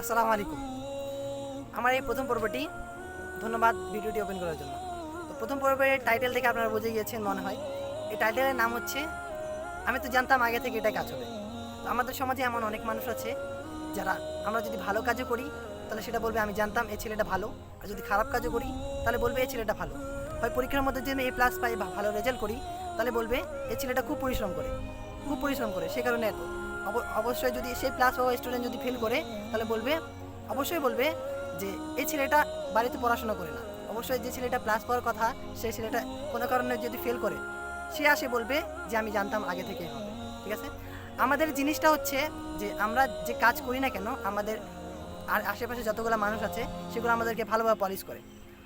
আসসালামু আলাইকুম। আমার এই প্রথম পর্বটি, ধন্যবাদ ভিডিওটি ওপেন করার জন্য। তো প্রথম পর্বের টাইটেল থেকে আপনারা বুঝে গিয়েছেন মনে হয়। এই টাইটেলের নাম হচ্ছে আমি তো জানতাম আগে থেকে এটা কাজ হবে। তো আমাদের সমাজে এমন অনেক মানুষ আছে যারা আমরা যদি ভালো কাজও করি তাহলে সেটা বলবে আমি জানতাম এই ছেলেটা ভালো, আর যদি খারাপ কাজও করি তাহলে বলবে এই ছেলেটা ভালো। হয় পরীক্ষার মধ্যে যদি আমি A+ পাই বা ভালো রেজাল্ট করি তাহলে বলবে এই ছেলেটা খুব পরিশ্রম করে সে কারণে এত। অবশ্যই যদি সেই প্লাস পাওয়া স্টুডেন্ট যদি ফেল করে তাহলে অবশ্যই বলবে যে এই ছেলেটা বাড়িতে পড়াশোনা করে না। অবশ্যই যে ছেলেটা প্লাস পাওয়ার কথা সেই ছেলেটা কোনো কারণে যদি ফেল করে সে আসে বলবে যে আমি জানতাম আগে থেকে হবে। ঠিক আছে, আমাদের জিনিসটা হচ্ছে যে আমরা যে কাজ করি না কেন আমাদের আর আশেপাশে যতগুলো মানুষ আছে সেগুলো আমাদেরকে ভালোভাবে পলিশ করে,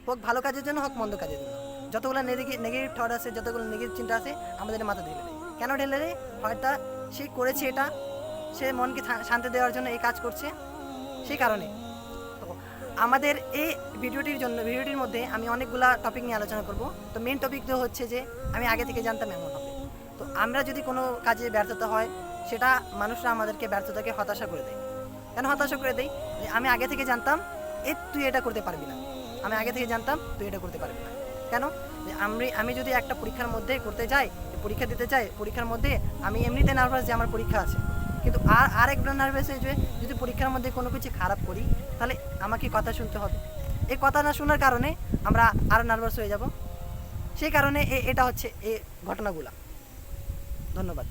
হোক ভালো কাজের জন্য হোক মন্দ কাজের জন্য। যতগুলো নেগেটিভ থট আছে, যতগুলো নেগেটিভ চিন্তা আছে আমাদের মাথা ঢেলে দেয়। কেন ঢেলে দেয়? হয়তো সে করেছে এটা, সে মনকে শান্তি দেওয়ার জন্য এই কাজ করছে, সেই কারণে। তো আমাদের এই ভিডিওটির মধ্যে আমি অনেকগুলা টপিক নিয়ে আলোচনা করব। তো মেন টপিক তো হচ্ছে যে আমি আগে থেকে জানতাম এমন হবে। তো আমরা যদি কোনো কাজে ব্যর্থতা হয় সেটা মানুষরা আমাদেরকে ব্যর্থতাকে হতাশা করে দেয়। কেন হতাশা করে দেয়? যে আমি আগে থেকে জানতাম তুই এটা করতে পারবি না, আমি আগে থেকে জানতাম তুই এটা করতে পারবি না। কেন? যে আমি যদি একটা পরীক্ষার মধ্যে করতে যাই, পরীক্ষা দিতে চাই, পরীক্ষার মধ্যে আমি এমনিতে নার্ভাস যে আমার পরীক্ষা আছে, কিন্তু একবার নার্ভাস হয়ে যে যদি পরীক্ষার মধ্যে কোনো কিছু খারাপ করি তাহলে আমাকে কথা শুনতে হবে। এই কথা না শোনার কারণে আমরা আরও নার্ভাস হয়ে যাব। সেই কারণে এটা হচ্ছে এই ঘটনাগুলো। ধন্যবাদ।